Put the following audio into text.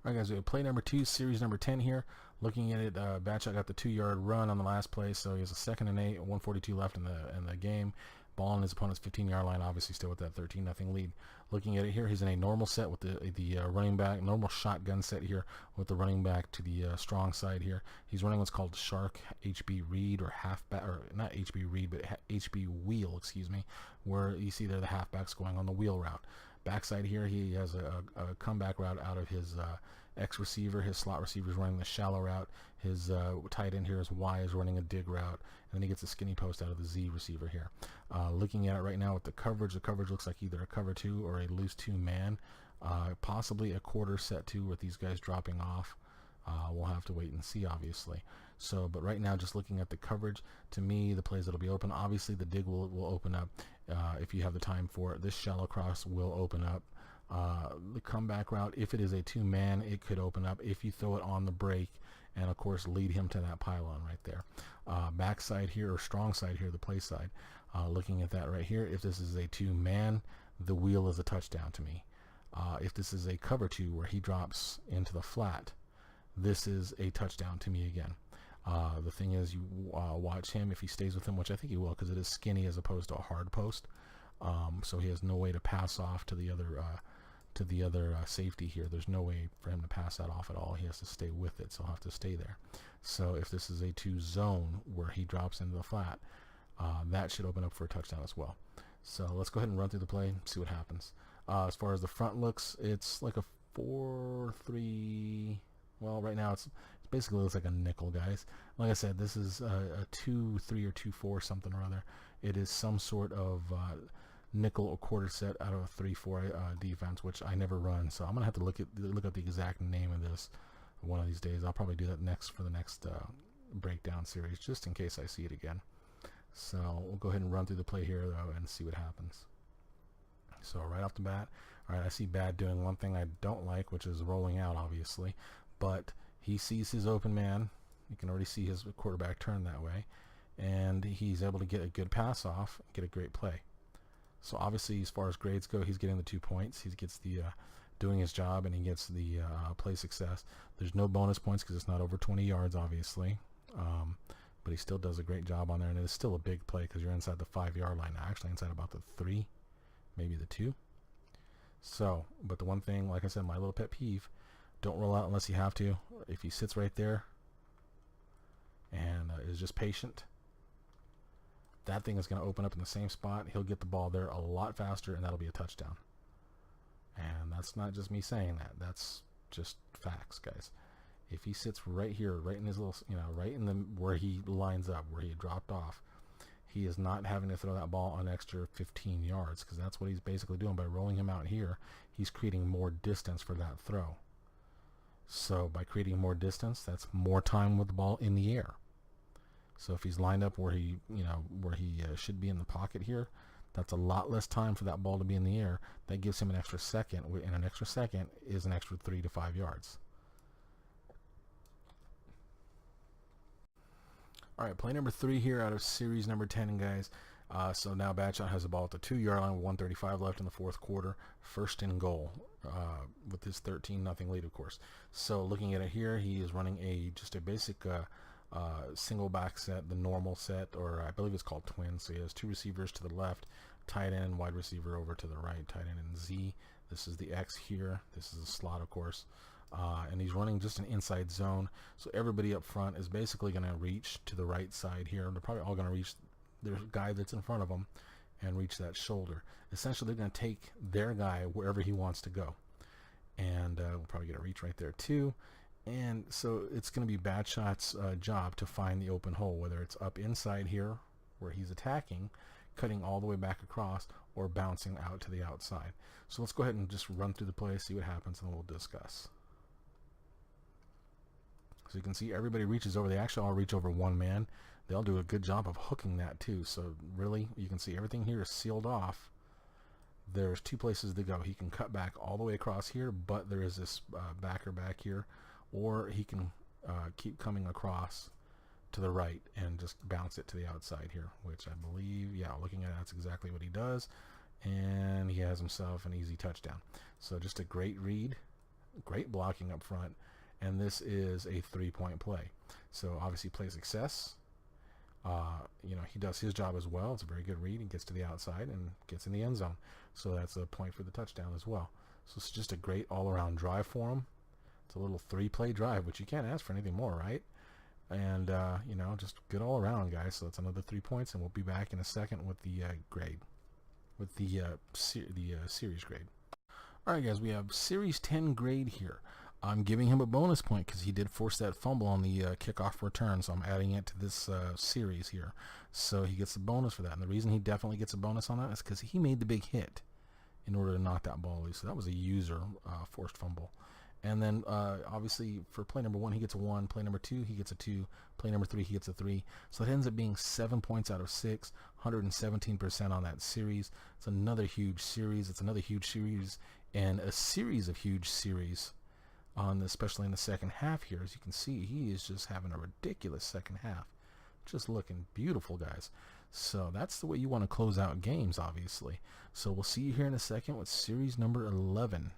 Alright guys, we have play number 2, series number 10 here. Looking at it, BadShot got the 2-yard run on the last play, so he has a 2nd and 8, 142 left in the game. Ball on his opponent's 15-yard line, obviously still with that 13-0 lead. Looking at it here, he's in a normal set with the running back, normal shotgun set here with the running back to the strong side here. He's running what's called Shark HB Read or halfback, or not HB Read, but HB Wheel, excuse me, where you see there the halfbacks going on the wheel route. Backside here, he has a comeback route out of his X receiver. His slot receiver is running the shallow route. His tight end here is Y is running a dig route, and then he gets a skinny post out of the Z receiver here. Looking at it right now with the coverage looks like either a cover 2 or a loose 2 man, possibly a quarter set 2 with these guys dropping off. We'll have to wait and see, obviously. So, but right now, just looking at the coverage, to me, the plays that'll be open, obviously the dig will open up if you have the time for it. This shallow cross will open up. The comeback route, if it is a 2-man, it could open up if you throw it on the break and, of course, lead him to that pylon right there. Backside here, or strong side here, the play side, looking at that right here, if this is a 2-man, the wheel is a touchdown to me. If this is a cover 2 where he drops into the flat, this is a touchdown to me again. The thing is, you watch him if he stays with him, which I think he will, because it is skinny as opposed to a hard post. So he has no way to pass off to the other safety here. There's no way for him to pass that off at all. He has to stay with it, so he'll have to stay there. So if this is a 2 zone where he drops into the flat, that should open up for a touchdown as well. So let's go ahead and run through the play and see what happens. As far as the front looks, it's like a 4-3. Well, right now it's basically looks like a nickel, guys. Like I said, this is a 2-3 or 2-4 something or other. It is some sort of nickel or quarter set out of a 3-4 defense, which I never run. So I'm gonna have to look up the exact name of this one of these days. I'll probably do that next for the next breakdown series, just in case I see it again. So we'll go ahead and run through the play here though and see what happens. So right off the bat, all right, I see Bad doing one thing I don't like, which is rolling out, obviously. But he sees his open man. You can already see his quarterback turn that way, and he's able to get a good pass off and get a great play. So obviously, as far as grades go, he's getting the 2 points. He gets the doing his job, and he gets the play success. There's no bonus points because it's not over 20 yards, obviously. But he still does a great job on there, and it is still a big play because you're inside the 5-yard line now. Actually, inside about the 3, maybe the 2. So, but the one thing, like I said, my little pet peeve, don't roll out unless you have to. If he sits right there and is just patient, that thing is going to open up in the same spot. He'll get the ball there a lot faster, and that'll be a touchdown. And that's not just me saying that. That's just facts, guys. If he sits right here, right in his little, right in the where he lines up, where he dropped off, he is not having to throw that ball an extra 15 yards, because that's what he's basically doing by rolling him out here. He's creating more distance for that throw. So by creating more distance, that's more time with the ball in the air. So if he's lined up where he, should be in the pocket here, that's a lot less time for that ball to be in the air. That gives him an extra second, and an extra second is an extra 3 to 5 yards. All right, play number 3 here out of series number 10, guys. So now BadShot has the ball at the 2-yard line with 1:35 left in the 4th quarter. 1st and goal with his 13-0 lead, of course. So looking at it here, he is running just a basic single back set, the normal set, or I believe it's called twin. So he has 2 receivers to the left, tight end, wide receiver over to the right, tight end and Z. This is the X here. This is a slot, of course. And he's running just an inside zone. So everybody up front is basically going to reach to the right side here. They're probably all going to reach their guy that's in front of them and reach that shoulder. Essentially, they're going to take their guy wherever he wants to go. And we'll probably get a reach right there too. And so it's going to be BadShot's job to find the open hole, whether it's up inside here where he's attacking, cutting all the way back across, or bouncing out to the outside. So let's go ahead and just run through the play, see what happens, and we'll discuss. So you can see everybody reaches over. They actually all reach over one man. They'll do a good job of hooking that too. So really, you can see everything here is sealed off. There's 2 places to go. He can cut back all the way across here, but there is this backer back here, or he can keep coming across to the right and just bounce it to the outside here, which I believe, yeah, looking at it, that's exactly what he does. And he has himself an easy touchdown. So just a great read. great blocking up front, and this is a 3-point play. So obviously play success. You know, he does his job as well. It's a very good read. He gets to the outside and gets in the end zone. So that's a point for the touchdown as well. So it's just a great all-around drive for him. It's a little 3-play drive, which you can't ask for anything more, right? And, you know, just good all around, guys. So that's another 3 points, and we'll be back in a second with the grade, with the series grade. All right, guys, we have Series 10 grade here. I'm giving him a bonus point because he did force that fumble on the kickoff return, so I'm adding it to this series here. So he gets a bonus for that, and the reason he definitely gets a bonus on that is because he made the big hit in order to knock that ball loose. So that was a user forced fumble. And then obviously for play number 1 he gets a 1, play number 2 he gets a 2, play number 3 he gets a 3. So it ends up being 7 points out of 6, 117% on that series. It's another huge series. It's another huge series, and a series of huge series on especially in the second half here. As you can see, he is just having a ridiculous second half, just looking beautiful, guys. So that's the way you want to close out games, obviously. So we'll see you here in a second with series number 11.